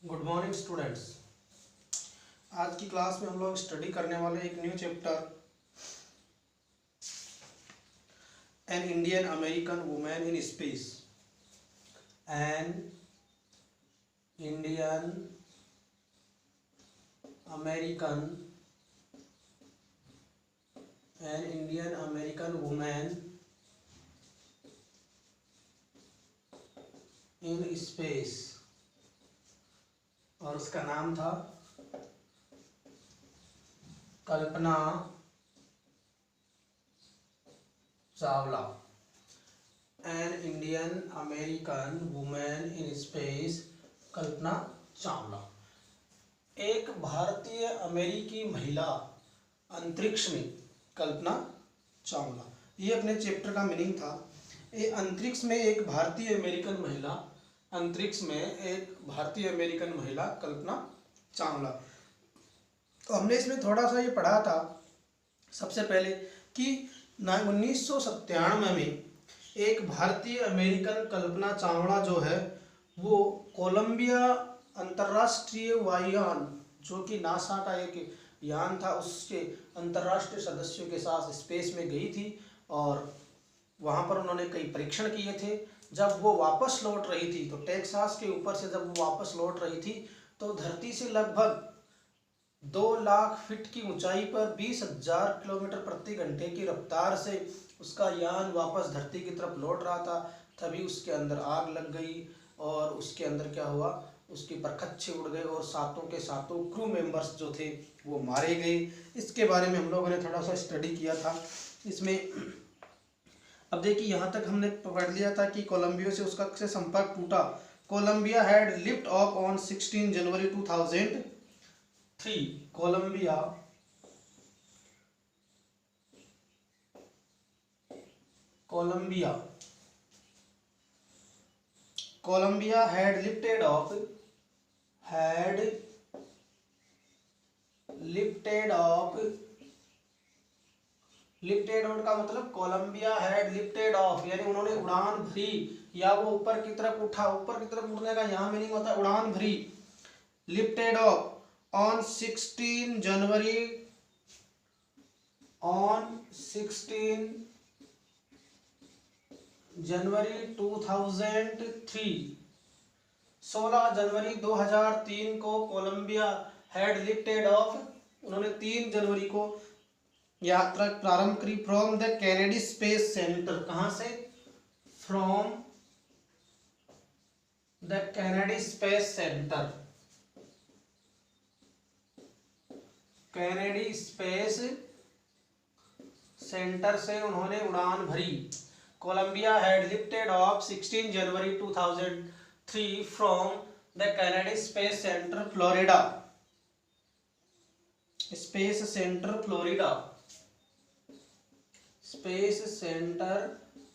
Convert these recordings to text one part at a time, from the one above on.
Good morning students. आज की class में हम लोग स्टडी करने वाले एक new chapter an Indian American women in space. An Indian American women in space, और उसका नाम था Kalpana Chawla. An Indian American women in space, Kalpana Chawla. एक भारतीय अमेरिकी महिला अंतरिक्ष में, कल्पना चावला। ये अपने चैप्टर का मीनिंग था। ये अंतरिक्ष में एक भारतीय अमेरिकन महिला, अंतरिक्ष में एक भारतीय अमेरिकन महिला कल्पना चावला। तो हमने इसमें थोड़ा सा ये पढ़ा था सबसे पहले कि 1997 में एक भारतीय अमेरिकन कल्पना चावला जो है वो कोलंबिया अंतर्राष्ट्रीय वायुयान, जो कि नासा का एक यान था, उसके अंतर्राष्ट्रीय सदस्यों के साथ स्पेस में गई थी और वहाँ पर उन्होंने कई परीक्षण किए थे। जब वो वापस लौट रही थी तो टेक्सास के ऊपर से जब वो वापस लौट रही थी तो धरती से लगभग 2 लाख फीट की ऊंचाई पर 20,000 किलोमीटर प्रति घंटे की रफ्तार से उसका यान वापस धरती की तरफ लौट रहा था। तभी उसके अंदर आग लग गई और उसके अंदर क्या हुआ, उसके परखच्चे उड़ गए और सातों के सातों क्रू मेंबर्स जो थे वो मारे गए। इसके बारे में हम लोगों ने थोड़ा सा स्टडी किया था। इसमें अब देखिए यहाँ तक हमने पढ़ लिया था कि कोलंबिया से उसका से संपर्क टूटा। Columbia had lift off on 16 January 2003। Columbia had lifted off lifted off का मतलब कोलंबिया हैड लिफ्टेड ऑफ, यानी उन्होंने उड़ान भरी या वो ऊपर की तरफ उठा। ऊपर की तरफ उड़ने का यहाँ मीनिंग होता है उड़ान भरी। Lifted off on 16 January 2003। 16 January 2003 को कोलंबिया हैड लिफ्टेड ऑफ, उन्होंने 3 जनवरी को यात्रा प्रारंभ करी from the Kennedy Space Center. कहां से? From the Kennedy Space Center. Kennedy Space Center से उन्होंने उड़ान भरी। Columbia had lifted off 16 January 2003 from the Kennedy Space Center Florida. Space Center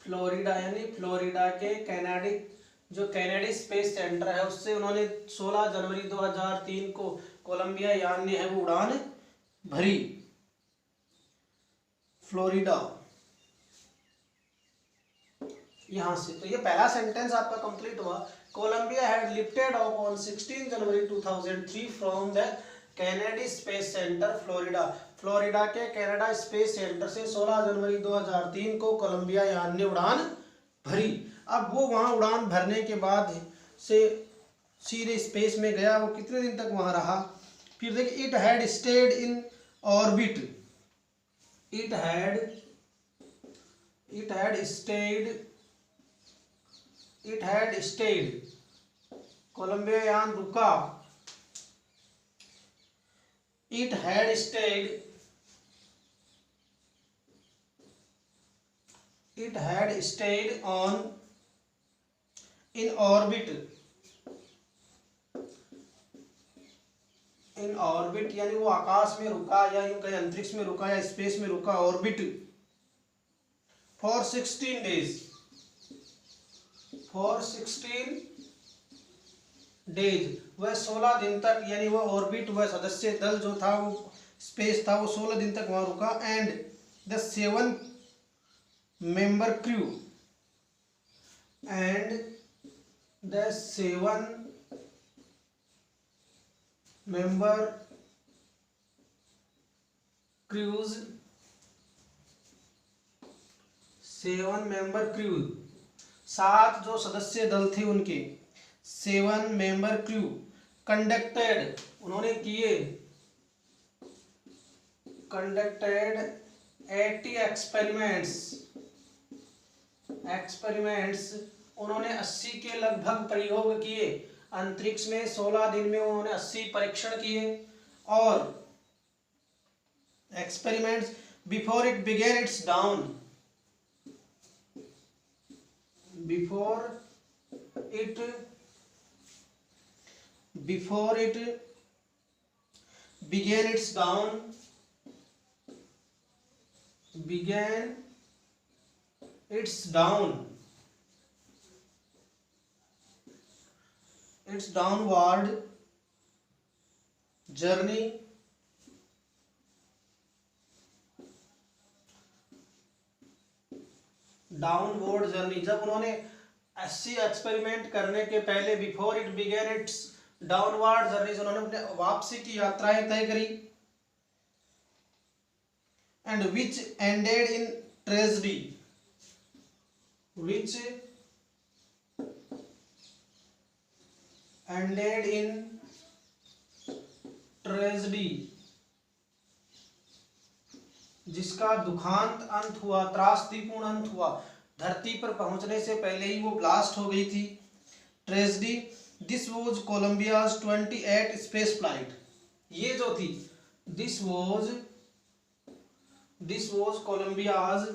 Florida, यानी फ्लोरिडा के कैनेडी स्पेस सेंटर है उससे उन्होंने 16 जनवरी 2003 को कोलंबिया यान ने है वो उड़ान भरी फ्लोरिडा यहां से। तो ये पहला सेंटेंस आपका कंप्लीट हुआ। Columbia had lifted off on 16 January 2003 from the Kennedy Space Center Florida. Florida के कनाडा स्पेस सेंटर से 16 जनवरी 2003 को कोलंबिया यान ने उड़ान भरी। अब वो वहां उड़ान भरने के बाद से सीधे स्पेस में गया। वो कितने दिन तक वहां रहा? फिर देखिए, it had stayed in orbit. It had stayed, Columbia यान रुका। It had stayed on in orbit यानी वो आकाश में रुका या यूं कहीं अंतरिक्ष में रुका या स्पेस में रुका, ऑर्बिट फॉर 16 डेज। वह 16 दिन तक, यानी वह ऑर्बिट, वह सदस्य दल जो था वो स्पेस था, वो 16 दिन तक वहां रुका। And the 7 member crew and the 7 member cruise, 7 member crew, 7 जो सदस्य दल थे उनके 7 मेंबर क्रू कंडक्टेड, उन्होंने किए, कंडक्टेड 80 एक्सपेरिमेंट्स, उन्होंने 80 के लगभग प्रयोग किए। अंतरिक्ष में 16 दिन में उन्होंने 80 परीक्षण किए। और experiments before it began it's down, before it began its downward journey, जब उन्होंने 80 एक्सपेरिमेंट करने के पहले before it began it's downward journey, उन्होंने अपने वापसी की यात्राएं तय करी। And which ended in tragedy, जिसका दुखांत अंत हुआ, त्रासदीपूर्ण अंत हुआ, धरती पर पहुंचने से पहले ही वो ब्लास्ट हो गई थी। Tragedy, this was Columbia's 28 space flight, ये जो थी this was Columbia's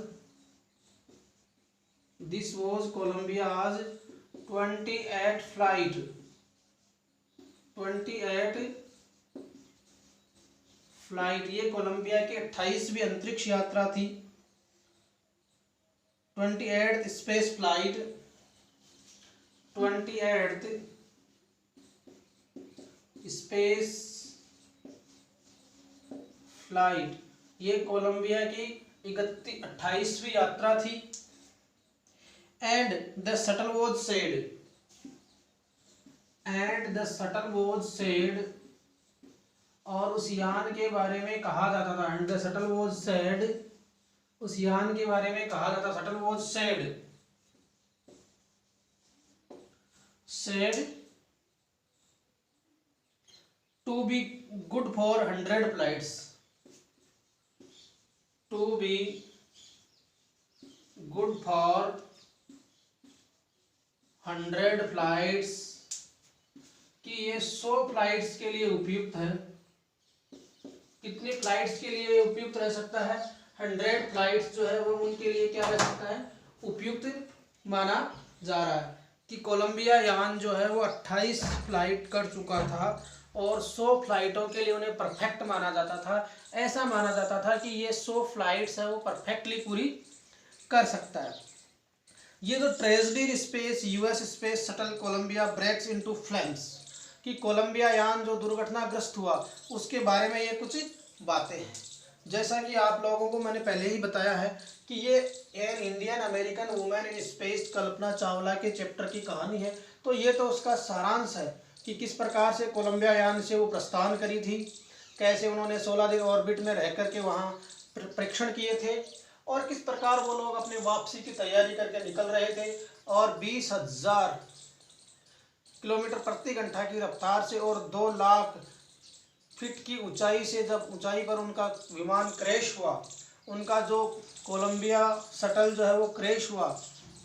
28 flight, 28 flight, ये कोलंबिया की 28वीं अंतरिक्ष यात्रा थी। 28th space flight, 28th space flight, ये कोलंबिया की 28वीं यात्रा थी। And the shuttle was said, और उस यान के बारे में कहा जाता था, and the shuttle was said, उस यान के बारे में कहा जाता, shuttle was said to be good for 100 flights, to be good for 100 flights, कि ये 100 फ्लाइट्स के लिए उपयुक्त है। कितनी फ्लाइट्स के लिए उपयुक्त रह सकता है? 100 फ्लाइट्स जो है वो उनके लिए क्या रह सकता है? उपयुक्त माना जा रहा है कि कोलंबिया यान जो है वो 28 फ्लाइट कर चुका था और 100 फ्लाइटों के लिए उन्हें परफेक्ट माना जाता था। ऐसा माना जाता था कि ये 100 फ्लाइट्स है वो परफेक्टली पूरी कर सकता है। ये जो tragedy space US space shuttle Columbia breaks into flames, कि कोलंबिया यान जो दुर्घटनाग्रस्त हुआ उसके बारे में ये कुछ बातें हैं। जैसा कि आप लोगों को मैंने पहले ही बताया है कि ये an Indian American women in space Kalpana Chawla के चैप्टर की कहानी है। तो ये तो उसका सारांश है कि किस प्रकार से कोलंबिया यान से वो प्रस्थान करी थी, कैसे उन्होंने 16 दिन ऑर्बिट में रह करके वहाँ परीक्षण किए थे और किस प्रकार वो लोग अपने वापसी की तैयारी करके निकल रहे थे और 20,000 किलोमीटर प्रति घंटा की रफ्तार से और 2 लाख फीट की ऊंचाई से जब ऊंचाई पर उनका विमान क्रैश हुआ, उनका जो कोलंबिया शटल जो है वो क्रैश हुआ,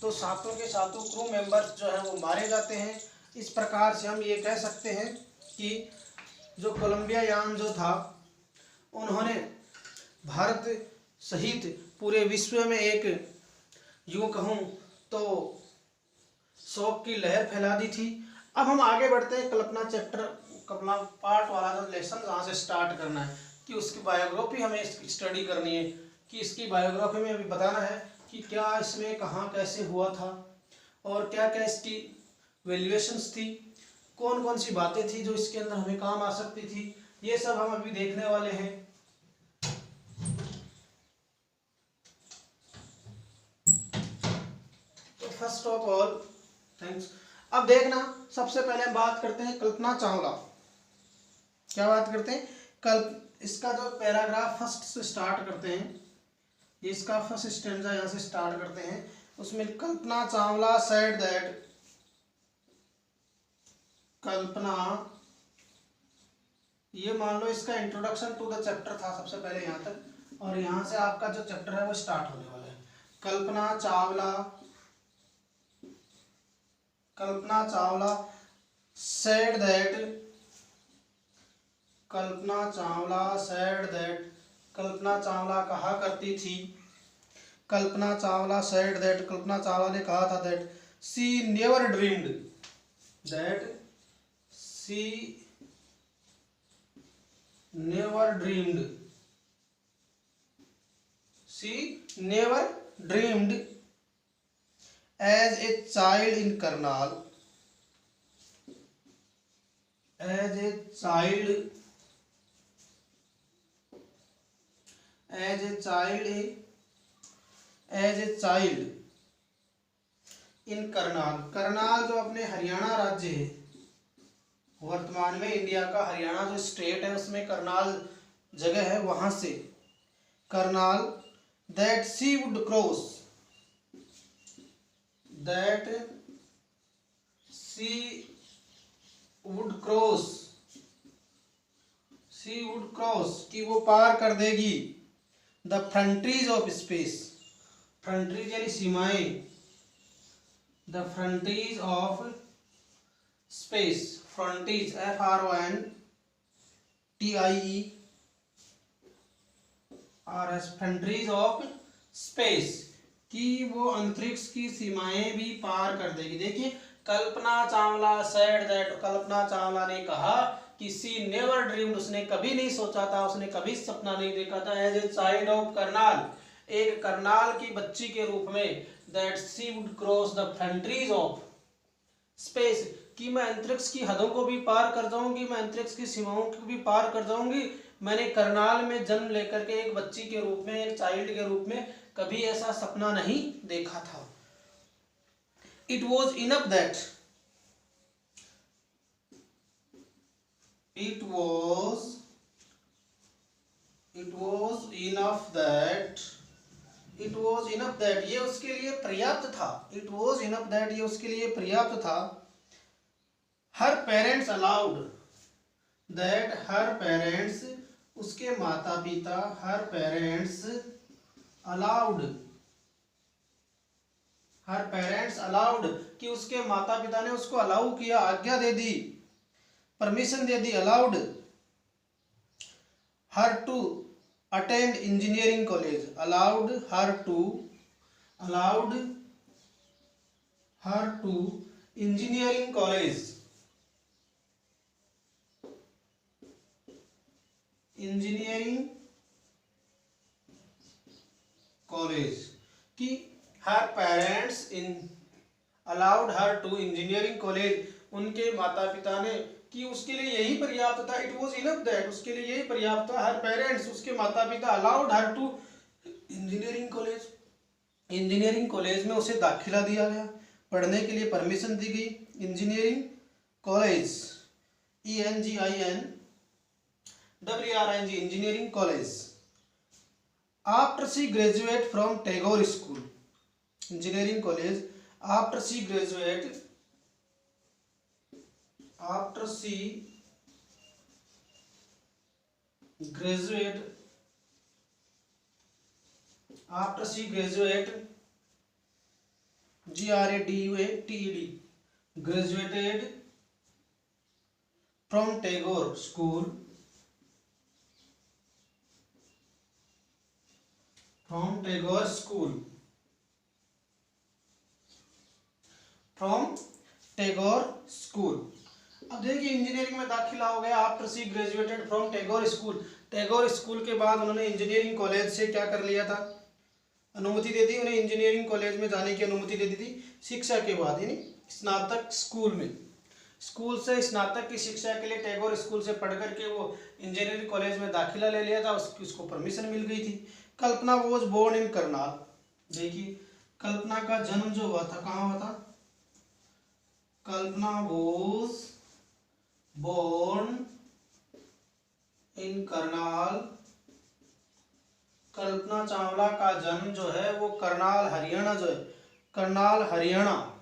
तो सातों के सातों क्रू मेंबर्स जो है वो मारे जाते हैं। इस प्रकार से हम ये कह सकते हैं कि जो कोलंबिया यान जो था उन्होंने भारत सहित पूरे विश्व में एक यूँ कहूँ तो शोक की लहर फैला दी थी। अब हम आगे बढ़ते हैं कल्पना पार्ट वाला जो लेसन जहाँ से स्टार्ट करना है कि उसकी बायोग्राफी हमें स्टडी करनी है, कि इसकी बायोग्राफी में अभी बताना है कि क्या इसमें कहाँ कैसे हुआ था और क्या क्या इसकी वैल्यूएशंस थी, कौन कौन सी बातें थी जो इसके अंदर हमें काम आ सकती थी, ये सब हम अभी देखने वाले हैं। तो फर्स्ट ऑफ ऑल थैंक्स। अब देखना, सबसे पहले हम बात करते हैं कल्पना चावला क्या बात करते हैं? इसका जो पैराग्राफ फर्स्ट से स्टार्ट करते हैं, ये इसका फर्स्ट स्टेंजा यहाँ से स्टार्ट करते हैं, उसमें कल्पना चावला सेड दैट, कल्पना, ये मान लो इसका इंट्रोडक्शन टू द चैप्टर था सबसे पहले यहाँ तक, और यहाँ से आपका जो चैप्टर है वो स्टार्ट होने वाला है। कल्पना चावला said that, कल्पना चावला कहा करती थी, कल्पना चावला said that, कल्पना चावला ने कहा था that she never dreamed, as a child in Karnal, Karnal जो अपने हरियाणा राज्य है, वर्तमान में इंडिया का हरियाणा जो स्टेट है उसमें करनाल जगह है, वहां से Karnal, that she would cross, कि वो पार कर देगी, the frontiers of space, frontiers यानी सीमाएं, the frontiers of space, frontiers FRONTIERS, frontiers of space, कि वो अंतरिक्ष की सीमाएं भी पार कर देगी। देखिए कल्पना चावला said that, कल्पना चावला ने कहा कि she never dreamed, उसने कभी नहीं सोचा था, उसने कभी सपना नहीं देखा था, as a child of Karnal, एक करनाल की बच्ची के रूप में, that she would cross the frontiers of space, कि मैं अंतरिक्ष की हदों को भी पार कर जाऊंगी, मैं अंतरिक्ष की सीमाओं को भी पार कर जाऊंगी। मैंने करनाल में जन्म लेकर के एक बच्ची के रूप में, एक चाइल्ड के रूप में कभी ऐसा सपना नहीं देखा था। It was enough that, ये उसके लिए पर्याप्त था, ये उसके लिए पर्याप्त था। Her parents allowed, उसके माता पिता, her parents allowed, कि उसके माता पिता ने उसको अलाउ किया, आज्ञा दे दी, परमिशन दे दी, allowed her to attend engineering college, allowed her to engineering college, कि her parents allowed her to engineering college, उनके माता पिता ने, कि उसके लिए यही पर्याप्त था, it was enough that, उसके लिए यही पर्याप्त था, her parents, उसके माता पिता allowed her to engineering college में उसे दाखिला दिया गया, पढ़ने के लिए परमिशन दी गई, engineering college, ENGINWRING, engineering college. After she graduate from Tagore school, engineering college, after she graduate graduated from Tagore School, अब देखिए इंजीनियरिंग में दाखिला हो गया, after she graduated from Tagore school के बाद उन्होंने इंजीनियरिंग कॉलेज से क्या कर लिया था, अनुमति दे दी, उन्हें इंजीनियरिंग कॉलेज में जाने की अनुमति दे दी थी, शिक्षा के बाद, यानी स्नातक स्कूल से स्नातक की शिक्षा के लिए टैगोर स्कूल से पढ़ करके वो इंजीनियरिंग कॉलेज में दाखिला ले लिया था, उसको परमिशन मिल गई थी। कल्पना वॉज बोर्न इन करनाल, देखिए कल्पना का जन्म जो हुआ था कहाँ हुआ था, कल्पना was born in Karnal, Kalpana Chawla का जन्म जो है वो करनाल हरियाणा जो है, करनाल हरियाणा,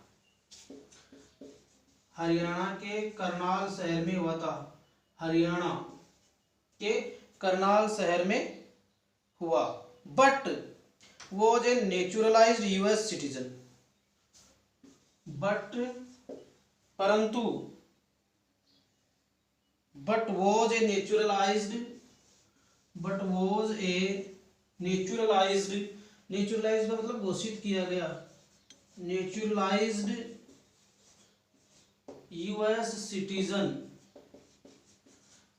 हरियाणा के करनाल शहर में हुआ था। हरियाणा के करनाल शहर में हुआ। But was a naturalised US citizen, but परंतु, but was a naturalised, but was a naturalised, naturalised का मतलब घोषित किया गया, नेचुरलाइज्ड यूएस सिटीजन,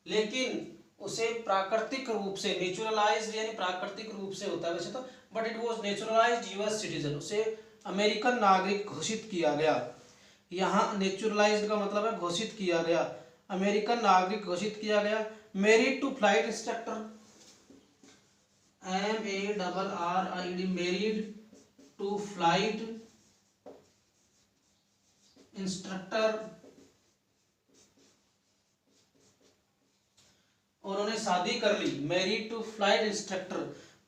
लेकिन उसे प्राकृतिक रूप से, नेचुरलाइज्ड यानी प्राकृतिक रूप से होता है वैसे तो, but it was naturalised US citizen, उसे अमेरिकन नागरिक घोषित किया गया। यहाँ नेचुरलाइज्ड का मतलब है घोषित किया गया, अमेरिकन नागरिक घोषित किया गया। Married to flight instructor, MARRID, married to flight instructor, उन्होंने शादी कर ली। Married to flight instructor,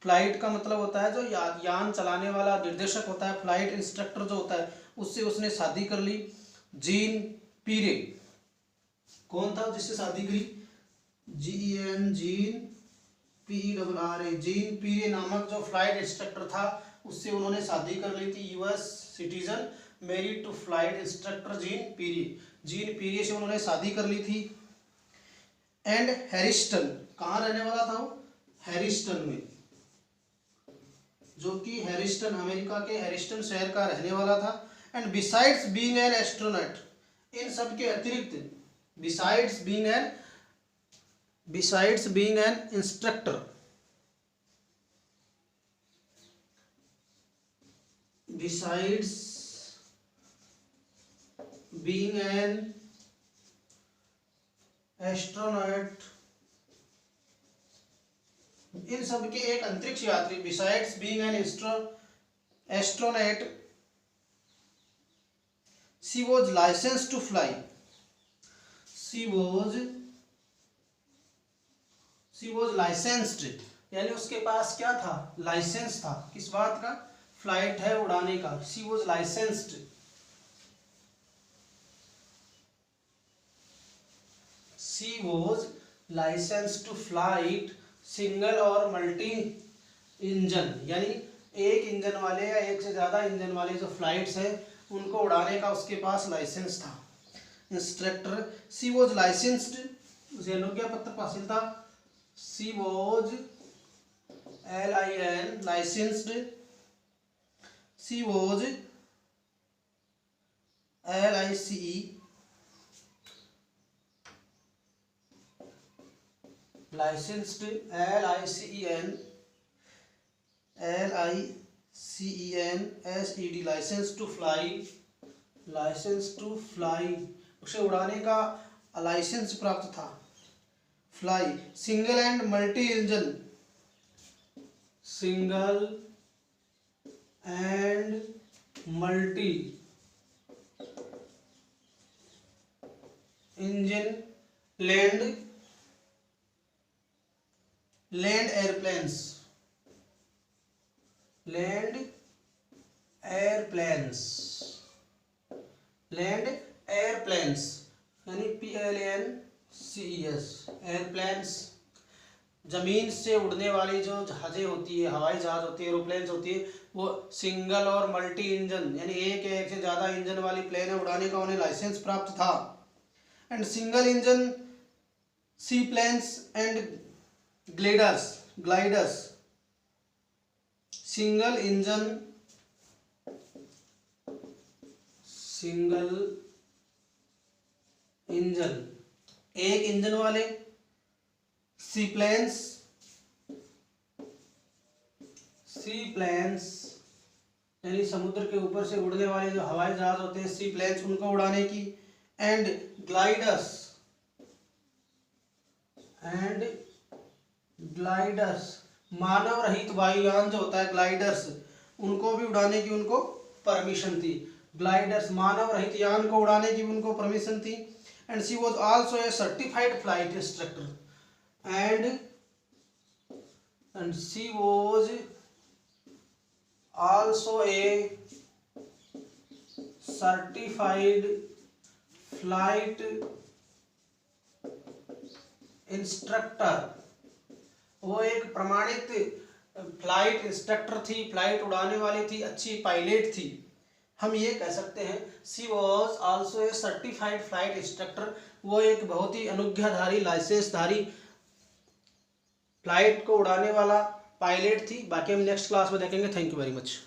flight का मतलब होता है जो यान चलाने वाला निर्देशक होता है, फ्लाइट इंस्ट्रक्टर जो होता है उससे उसने शादी कर ली। जीन पीरे, कौन था जिससे शादी करी? GEN, जीन PERRA, जीन पीरे नामक जो फ्लाइट इंस्ट्रक्टर था उससे उन्होंने शादी कर ली थी। US citizen, married to flight instructor Jean Pierre, Jean Pierre से उन्होंने शादी कर ली थी। एंड हैरिस्टन, कहाँ रहने वाला था वो? हैरिस्टन में, जो कि हैरिस्टन, अमेरिका के हैरिस्टन शहर का रहने वाला था। And besides being an astronaut, इन सब के अतिरिक्त, besides being an instructor, besides being an astronaut, इन सब के एक अंतरिक्ष यात्री, besides being an astronaut, she was licence to fly, she was licensed, यानी उसके पास क्या था? लाइसेंस था, किस बात का? फ्लाइट है उड़ाने का। She was licensed, she was licence to flight single और मल्टी इंजन, यानी एक इंजन वाले या एक से ज़्यादा इंजन वाले जो फ्लाइट्स हैं उनको उड़ाने का उसके पास लाइसेंस था। इंस्ट्रक्टर, शी वॉज लाइसेंस्ड, उसे अनुज्ञा पत्र हासिल था। She was LIN licensed, she was LICE licensed, LICEN license to fly, license to fly, उसे उड़ाने का लाइसेंस प्राप्त था। Fly, single and multi engine, single and multi engine land airplanes, land airplanes यानी PLANCES, एयरप्लेन्स, जमीन से उड़ने वाली जो जहाजें होती है, हवाई जहाज होती है, एरोप्लेन्स होती है, वो सिंगल और मल्टी इंजन यानी एक से ज़्यादा इंजन वाली प्लेन उड़ाने का उन्हें लाइसेंस प्राप्त था। And single engine seaplanes and gliders, single engine एक इंजन वाले सी प्लेन्स यानी समुद्र के ऊपर से उड़ने वाले जो हवाई जहाज होते हैं सी प्लेन्स, उनको उड़ाने की। एंड ग्लाइडर्स मानव रहित वायुयान जो होता है ग्लाइडर्स, उनको भी उड़ाने की उनको परमिशन थी। ग्लाइडर्स मानव रहित यान को उड़ाने की उनको परमिशन थी। And she was also a certified flight instructor, and she was also a certified flight instructor. वो एक प्रमाणित फ्लाइट इंस्ट्रक्टर थी, फ्लाइट उड़ाने वाली थी, अच्छी पायलट थी। हम ये कह सकते हैं she was also a certified flight instructor, वो एक बहुत ही अनुज्ञाधारी लाइसेंसधारी फ्लाइट को उड़ाने वाला पायलट थी। बाकी हम नेक्स्ट क्लास में देखेंगे। Thank you very much.